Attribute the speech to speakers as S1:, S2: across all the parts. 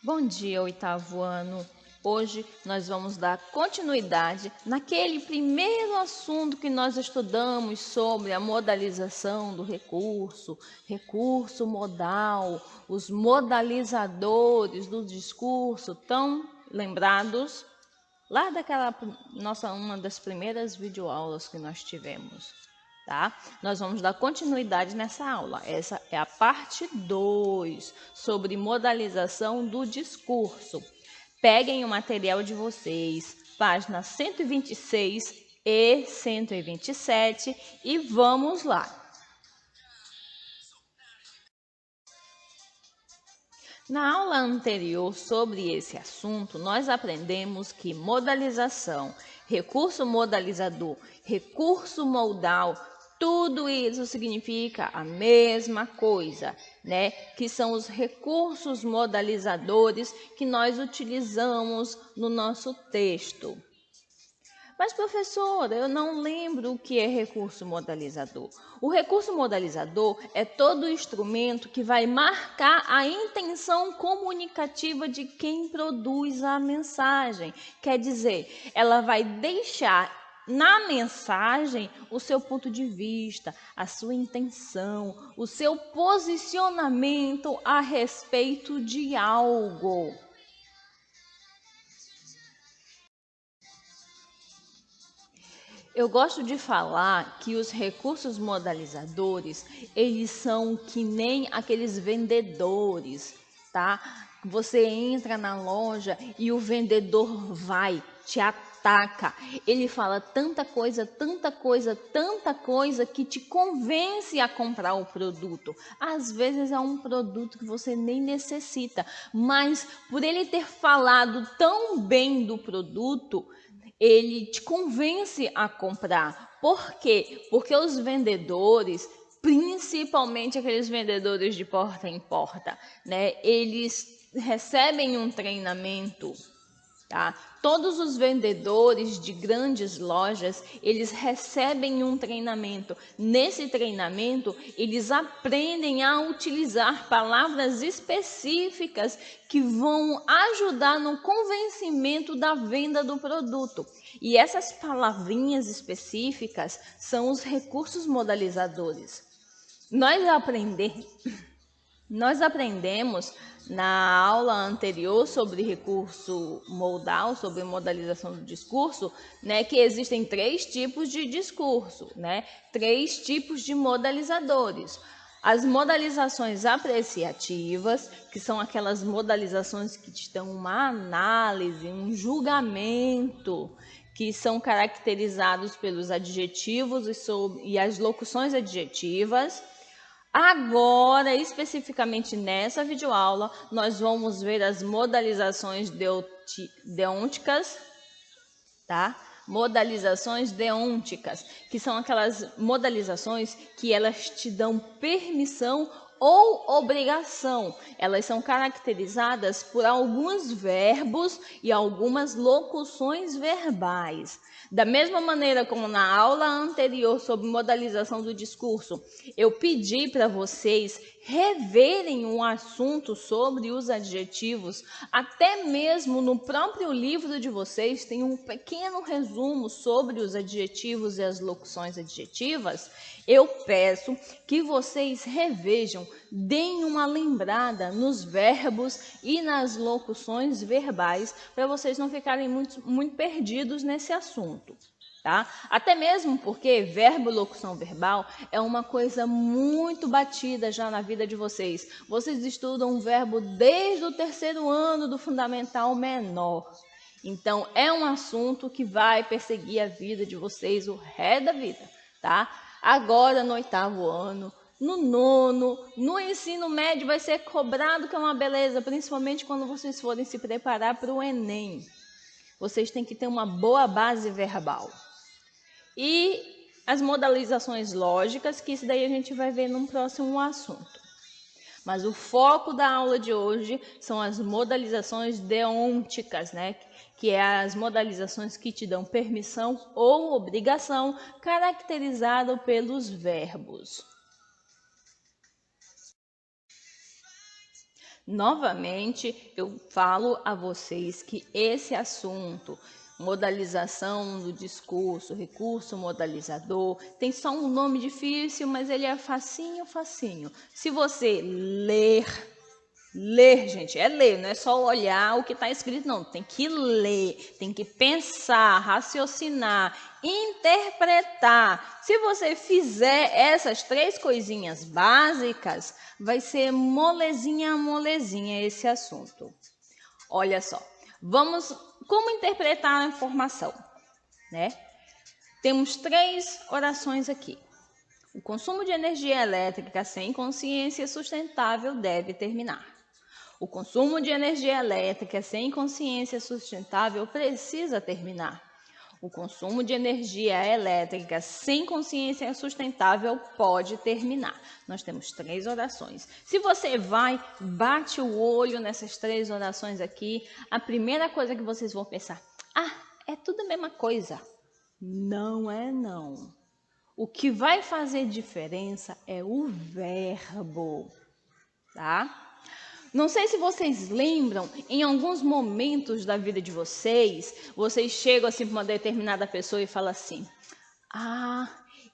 S1: Bom dia, oitavo ano. Hoje nós vamos dar continuidade naquele primeiro assunto que nós estudamos sobre a modalização do recurso, recurso modal, os modalizadores do discurso, tão lembrados lá daquela uma das primeiras videoaulas que nós tivemos. Tá? Nós vamos dar continuidade nessa aula. Essa é a parte 2 sobre modalização do discurso. Peguem o material de vocês, páginas 126 e 127 e vamos lá. Na aula anterior sobre esse assunto, nós aprendemos que modalização, recurso modalizador, recurso modal, tudo isso significa a mesma coisa, né? Que são os recursos modalizadores que nós utilizamos no nosso texto. Mas, professora, eu não lembro o que é recurso modalizador. O recurso modalizador é todo instrumento que vai marcar a intenção comunicativa de quem produz a mensagem. Quer dizer, ela vai deixar na mensagem o seu ponto de vista, a sua intenção, o seu posicionamento a respeito de algo. Eu gosto de falar que os recursos modalizadores, eles são que nem aqueles vendedores, tá? Você entra na loja e o vendedor vai, te ataca. Ele fala tanta coisa, tanta coisa, tanta coisa que te convence a comprar o produto. Às vezes é um produto que você nem necessita, mas por ele ter falado tão bem do produto, ele te convence a comprar. Por quê? Porque os vendedores, principalmente aqueles vendedores de porta em porta, né? Eles recebem um treinamento, tá? Todos os vendedores de grandes lojas, eles recebem um treinamento. Nesse treinamento, eles aprendem a utilizar palavras específicas que vão ajudar no convencimento da venda do produto. E essas palavrinhas específicas são os recursos modalizadores. Nós aprendemos na aula anterior sobre recurso modal, sobre modalização do discurso, né, que existem 3 tipos de discurso, né, 3 tipos de modalizadores. As modalizações apreciativas, que são aquelas modalizações que te dão uma análise, um julgamento, que são caracterizados pelos adjetivos e as locuções adjetivas. Agora, especificamente nessa videoaula, nós vamos ver as modalizações deônticas, tá? Modalizações deônticas, que são aquelas modalizações que elas te dão permissão ou obrigação. Elas são caracterizadas por alguns verbos e algumas locuções verbais. Da mesma maneira como na aula anterior sobre modalização do discurso, eu pedi para vocês reverem um assunto sobre os adjetivos, até mesmo no próprio livro de vocês tem um pequeno resumo sobre os adjetivos e as locuções adjetivas. Eu peço que vocês revejam, deem uma lembrada nos verbos e nas locuções verbais, para vocês não ficarem muito perdidos nesse assunto. Tá? Até mesmo porque verbo e locução verbal é uma coisa muito batida já na vida de vocês. Vocês estudam o verbo desde o 3º ano do fundamental menor. Então, é um assunto que vai perseguir a vida de vocês o resto da vida, tá? Agora, no 8º ano, no 9º, no ensino médio vai ser cobrado, que é uma beleza, principalmente quando vocês forem se preparar para o Enem. Vocês têm que ter uma boa base verbal. E as modalizações lógicas, que isso daí a gente vai ver num próximo assunto. Mas o foco da aula de hoje são as modalizações deônticas, né? Que é as modalizações que te dão permissão ou obrigação, caracterizado pelos verbos. Novamente, eu falo a vocês que esse assunto, modalização do discurso, recurso modalizador, tem só um nome difícil, mas ele é facinho, facinho. Se você ler, gente, é ler, não é só olhar o que está escrito, não. Tem que ler, tem que pensar, raciocinar, interpretar. Se você fizer essas 3 coisinhas básicas, vai ser molezinha, molezinha esse assunto. Olha só, como interpretar a informação, né? Temos 3 orações aqui. O consumo de energia elétrica sem consciência sustentável deve terminar. O consumo de energia elétrica sem consciência sustentável precisa terminar. O consumo de energia elétrica sem consciência sustentável pode terminar. Nós temos 3 orações. Se você bate o olho nessas 3 orações aqui, a primeira coisa que vocês vão pensar, é tudo a mesma coisa. Não é não. O que vai fazer diferença é o verbo, tá? Não sei se vocês lembram, em alguns momentos da vida de vocês chegam assim para uma determinada pessoa e falam assim,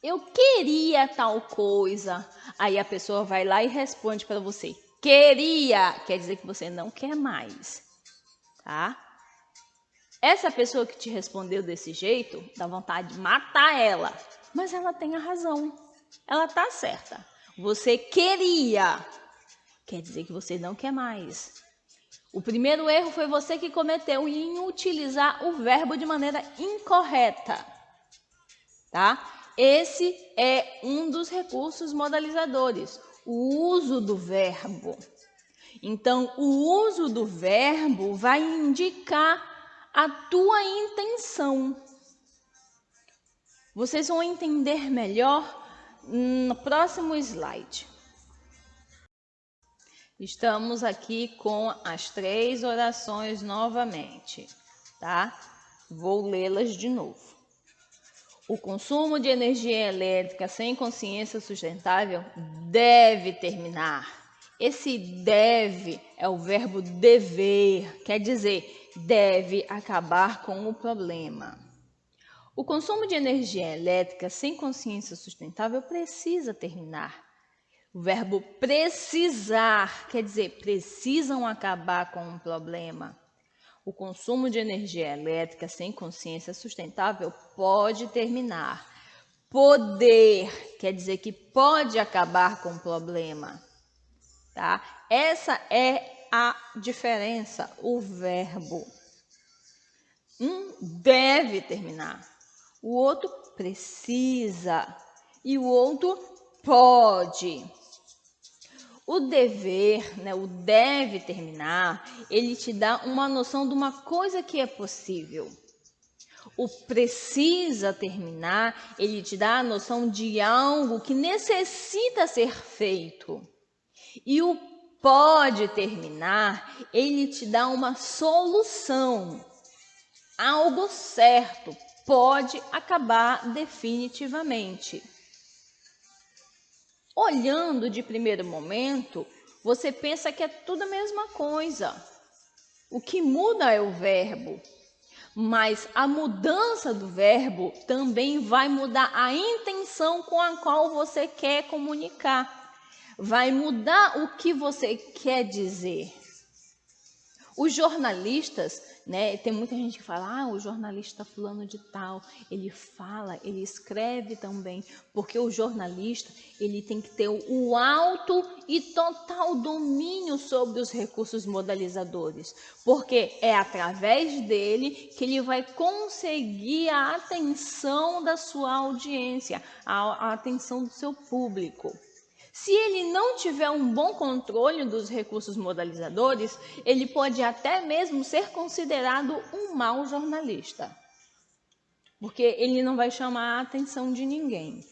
S1: eu queria tal coisa. Aí a pessoa vai lá e responde para você, queria, quer dizer que você não quer mais, tá? Essa pessoa que te respondeu desse jeito, dá vontade de matar ela, mas ela tem a razão, ela tá certa. Você queria, quer dizer que você não quer mais. O primeiro erro foi você que cometeu em utilizar o verbo de maneira incorreta, tá? Esse é um dos recursos modalizadores, o uso do verbo. Então, o uso do verbo vai indicar a tua intenção. Vocês vão entender melhor no próximo slide. Estamos aqui com as 3 orações novamente, tá? Vou lê-las de novo. O consumo de energia elétrica sem consciência sustentável deve terminar. Esse deve é o verbo dever, quer dizer, deve acabar com o problema. O consumo de energia elétrica sem consciência sustentável precisa terminar. O verbo precisar, quer dizer, precisam acabar com um problema. O consumo de energia elétrica sem consciência sustentável pode terminar. Poder, quer dizer que pode acabar com o problema. Tá? Essa é a diferença, o verbo. Um deve terminar, o outro precisa e o outro pode. O dever, o deve terminar, ele te dá uma noção de uma coisa que é possível. O precisa terminar, ele te dá a noção de algo que necessita ser feito. E o pode terminar, ele te dá uma solução. Algo certo pode acabar definitivamente. Olhando de primeiro momento, você pensa que é tudo a mesma coisa. O que muda é o verbo, mas a mudança do verbo também vai mudar a intenção com a qual você quer comunicar. Vai mudar o que você quer dizer. Os jornalistas, tem muita gente que fala, o jornalista fulano de tal, ele fala, ele escreve também, porque o jornalista, ele tem que ter o alto e total domínio sobre os recursos modalizadores, porque é através dele que ele vai conseguir a atenção da sua audiência, a atenção do seu público. Se ele não tiver um bom controle dos recursos modalizadores, ele pode até mesmo ser considerado um mau jornalista, porque ele não vai chamar a atenção de ninguém.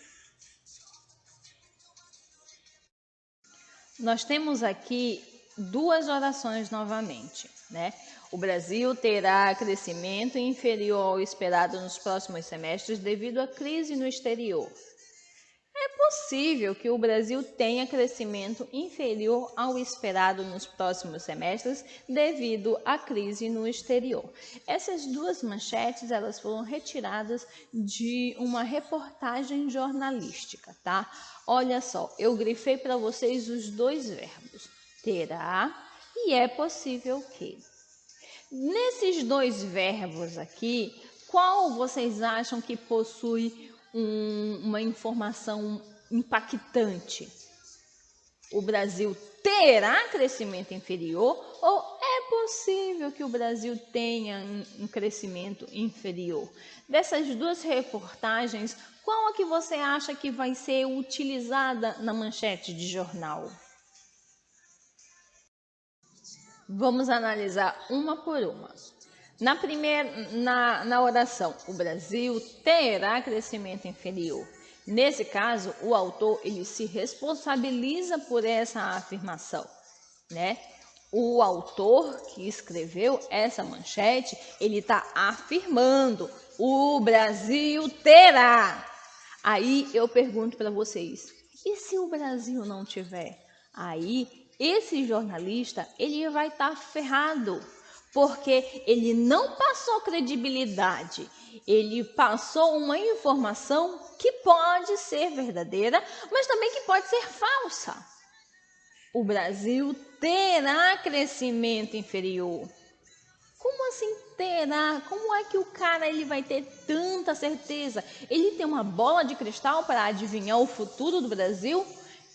S1: Nós temos aqui 2 orações novamente, O Brasil terá crescimento inferior ao esperado nos próximos semestres devido à crise no exterior. É possível que o Brasil tenha crescimento inferior ao esperado nos próximos semestres devido à crise no exterior. Essas duas manchetes, elas foram retiradas de uma reportagem jornalística, tá? Olha só, eu grifei para vocês os dois verbos, terá e é possível que. Nesses dois verbos aqui, qual vocês acham que possui uma informação impactante? O Brasil terá crescimento inferior ou é possível que o Brasil tenha um crescimento inferior? Dessas duas reportagens, qual a que você acha que vai ser utilizada na manchete de jornal? Vamos analisar uma por uma. Na oração, o Brasil terá crescimento inferior. Nesse caso, o autor ele se responsabiliza por essa afirmação, né? O autor que escreveu essa manchete, ele está afirmando: o Brasil terá. Aí eu pergunto para vocês: e se o Brasil não tiver? Aí esse jornalista ele vai estar ferrado, porque ele não passou credibilidade, ele passou uma informação que pode ser verdadeira, mas também que pode ser falsa. O Brasil terá crescimento inferior. Como assim terá? Como é que o cara ele vai ter tanta certeza? Ele tem uma bola de cristal para adivinhar o futuro do Brasil?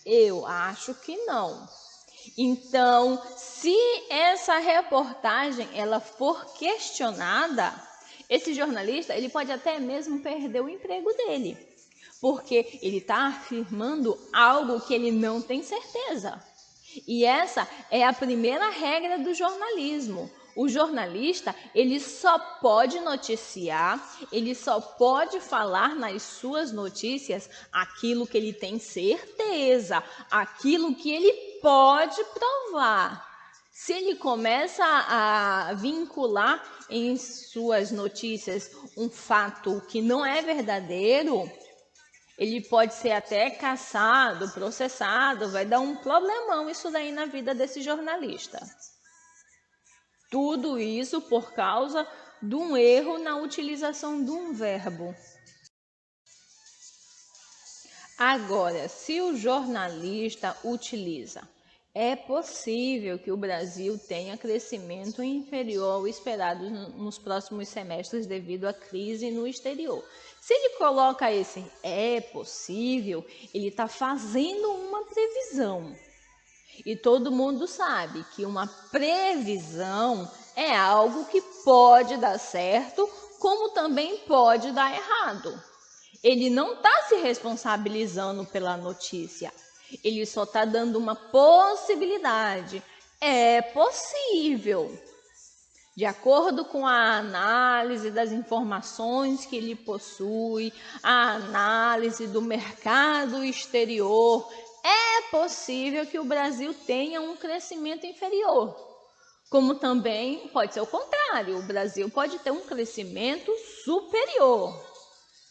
S1: Eu acho que não. Então, se essa reportagem ela for questionada, esse jornalista ele pode até mesmo perder o emprego dele, porque ele está afirmando algo que ele não tem certeza. E essa é a primeira regra do jornalismo. O jornalista, ele só pode noticiar, ele só pode falar nas suas notícias aquilo que ele tem certeza, aquilo que ele pode provar. Se ele começa a vincular em suas notícias um fato que não é verdadeiro, ele pode ser até caçado, processado, vai dar um problemão isso daí na vida desse jornalista. Tudo isso por causa de um erro na utilização de um verbo. Agora, se o jornalista utiliza: é possível que o Brasil tenha crescimento inferior ao esperado nos próximos semestres devido à crise no exterior. Se ele coloca esse é possível, ele está fazendo uma previsão. E todo mundo sabe que uma previsão é algo que pode dar certo, como também pode dar errado. Ele não está se responsabilizando pela notícia, ele só está dando uma possibilidade. É possível. De acordo com a análise das informações que ele possui, a análise do mercado exterior, é possível que o Brasil tenha um crescimento inferior. Como também pode ser o contrário, o Brasil pode ter um crescimento superior,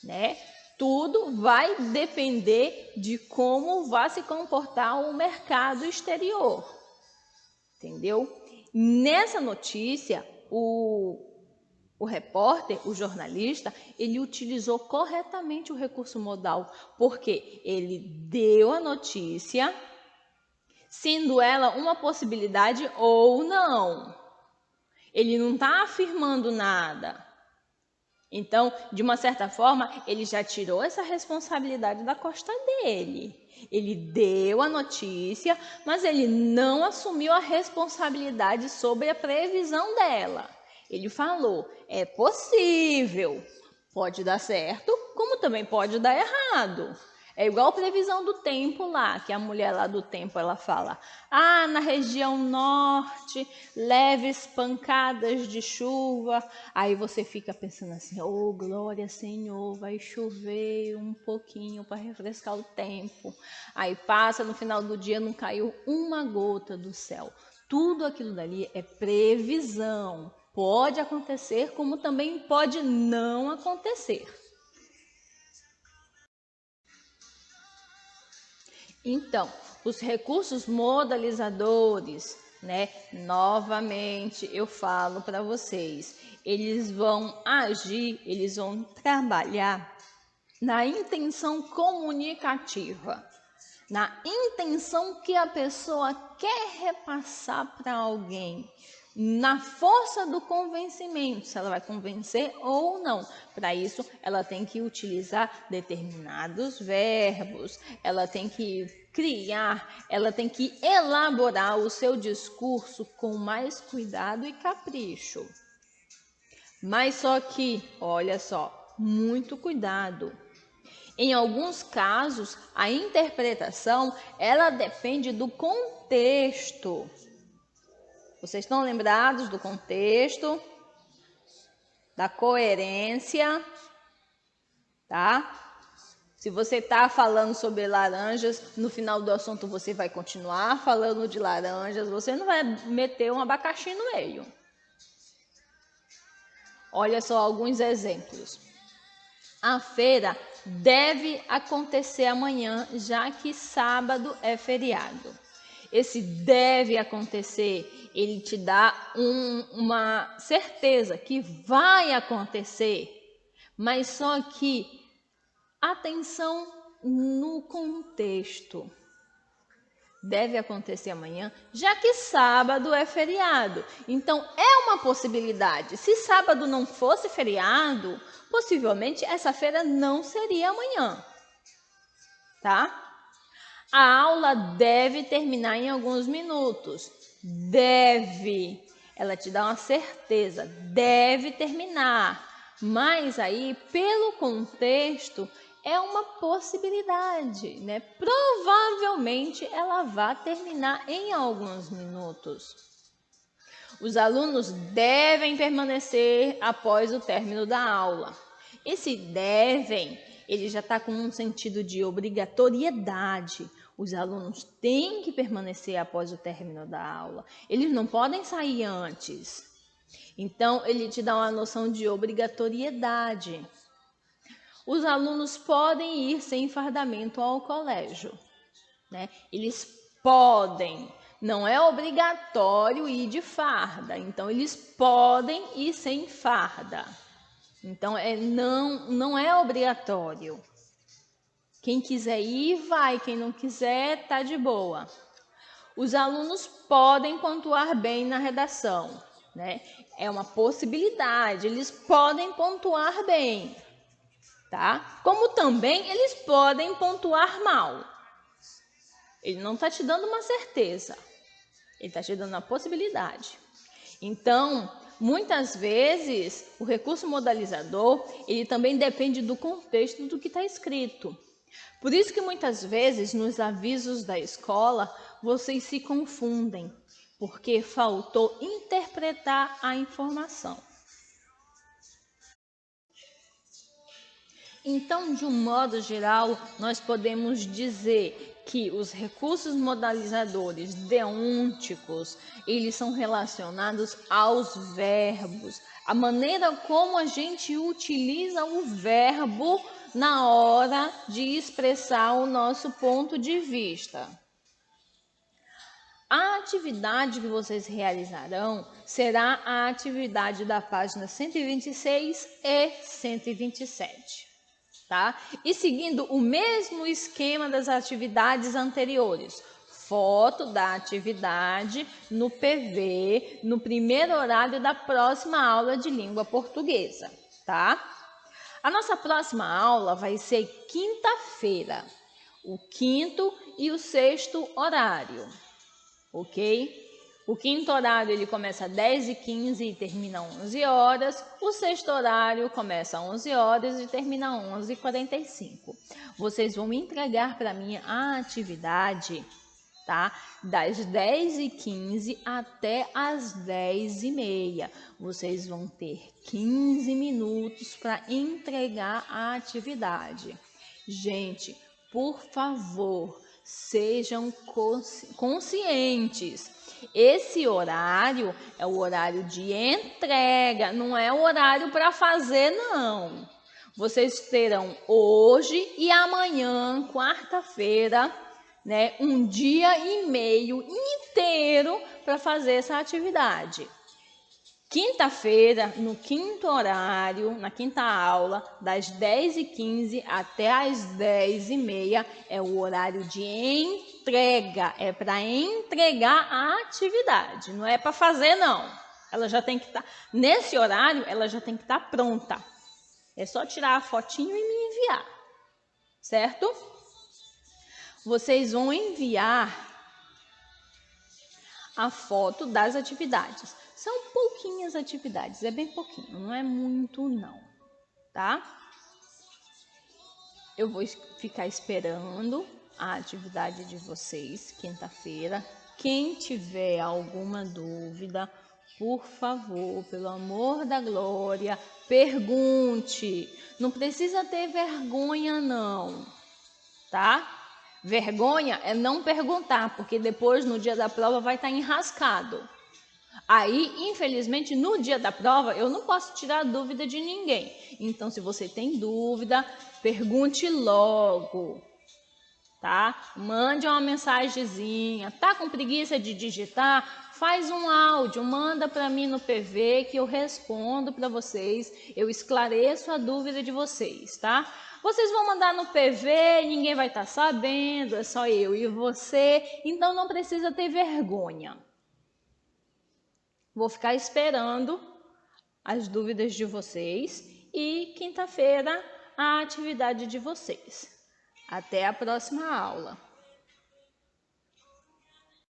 S1: né? Tudo vai depender de como vai se comportar o mercado exterior, entendeu? Nessa notícia, o repórter, o jornalista, ele utilizou corretamente o recurso modal, porque ele deu a notícia, sendo ela uma possibilidade ou não. Ele não está afirmando nada. Então, de uma certa forma, ele já tirou essa responsabilidade da costa dele. Ele deu a notícia, mas ele não assumiu a responsabilidade sobre a previsão dela. Ele falou: é possível, pode dar certo, como também pode dar errado. É igual a previsão do tempo lá, que a mulher lá do tempo ela fala: ah, na região norte, leves pancadas de chuva. Aí você fica pensando assim: oh, glória, Senhor, vai chover um pouquinho para refrescar o tempo. Aí passa, no final do dia não caiu uma gota do céu. Tudo aquilo dali é previsão. Pode acontecer, como também pode não acontecer. Então, os recursos modalizadores, né? Novamente eu falo para vocês, eles vão agir, eles vão trabalhar na intenção comunicativa, na intenção que a pessoa quer repassar para alguém, na força do convencimento, se ela vai convencer ou não. Para isso, ela tem que utilizar determinados verbos, ela tem que criar, ela tem que elaborar o seu discurso com mais cuidado e capricho. Mas só que, olha só, muito cuidado. Em alguns casos, a interpretação, ela depende do contexto. Vocês estão lembrados do contexto, da coerência, tá? Se você está falando sobre laranjas, no final do assunto você vai continuar falando de laranjas, você não vai meter um abacaxi no meio. Olha só alguns exemplos. A feira deve acontecer amanhã, já que sábado é feriado. Esse deve acontecer, ele te dá uma certeza que vai acontecer, mas só que atenção no contexto. Deve acontecer amanhã, já que sábado é feriado. Então, é uma possibilidade. Se sábado não fosse feriado, possivelmente essa feira não seria amanhã, tá? A aula deve terminar em alguns minutos. Deve. Ela te dá uma certeza. Deve terminar. Mas aí, pelo contexto, é uma possibilidade, né? Provavelmente ela vai terminar em alguns minutos. Os alunos devem permanecer após o término da aula. Esse devem, ele já está com um sentido de obrigatoriedade. Os alunos têm que permanecer após o término da aula. Eles não podem sair antes. Então, ele te dá uma noção de obrigatoriedade. Os alunos podem ir sem fardamento ao colégio, né? Eles podem, não é obrigatório ir de farda. Então, eles podem ir sem farda. Então, não é obrigatório. Quem quiser ir, vai. Quem não quiser, tá de boa. Os alunos podem pontuar bem na redação, né? É uma possibilidade. Eles podem pontuar bem, tá? Como também eles podem pontuar mal. Ele não está te dando uma certeza. Ele está te dando uma possibilidade. Então, muitas vezes, o recurso modalizador, ele também depende do contexto do que está escrito. Por isso que muitas vezes, nos avisos da escola, vocês se confundem, porque faltou interpretar a informação. Então, de um modo geral, nós podemos dizer que os recursos modalizadores deônticos, eles são relacionados aos verbos, a maneira como a gente utiliza o verbo na hora de expressar o nosso ponto de vista. A atividade que vocês realizarão será a atividade da página 126 e 127. Tá? E seguindo o mesmo esquema das atividades anteriores, foto da atividade no PV, no primeiro horário da próxima aula de língua portuguesa, tá? A nossa próxima aula vai ser quinta-feira, o quinto e o sexto horário, ok? O quinto horário ele começa às 10h15 e termina às 11 horas. O sexto horário começa às 11 horas e termina às 11h45. Vocês vão entregar para mim a atividade, tá? Das 10h15 até as 10h30. Vocês vão ter 15 minutos para entregar a atividade. Gente, por favor, sejam conscientes. Esse horário é o horário de entrega, não é o horário para fazer, não. Vocês terão hoje e amanhã, quarta-feira, né, 1 dia e meio inteiro para fazer essa atividade. Quinta-feira, no quinto horário, na quinta aula, das 10h15 até as 10h30, é o horário de entrega. É para entregar a atividade, não é para fazer, não. Ela já tem que estar, nesse horário, ela já tem que estar pronta. É só tirar a fotinho e me enviar, certo? Vocês vão enviar a foto das atividades. São pouquinhas atividades, é bem pouquinho, não é muito não, tá? Eu vou ficar esperando a atividade de vocês, quinta-feira. Quem tiver alguma dúvida, por favor, pelo amor da glória, pergunte. Não precisa ter vergonha não, tá? Vergonha é não perguntar, porque depois no dia da prova vai estar enrascado. Aí, infelizmente, no dia da prova, eu não posso tirar dúvida de ninguém. Então, se você tem dúvida, pergunte logo, tá? Mande uma mensagenzinha. Tá com preguiça de digitar? Faz um áudio, manda para mim no PV que eu respondo para vocês. Eu esclareço a dúvida de vocês, tá? Vocês vão mandar no PV, ninguém vai estar sabendo, é só eu e você. Então, não precisa ter vergonha. Vou ficar esperando as dúvidas de vocês e quinta-feira a atividade de vocês. Até a próxima aula.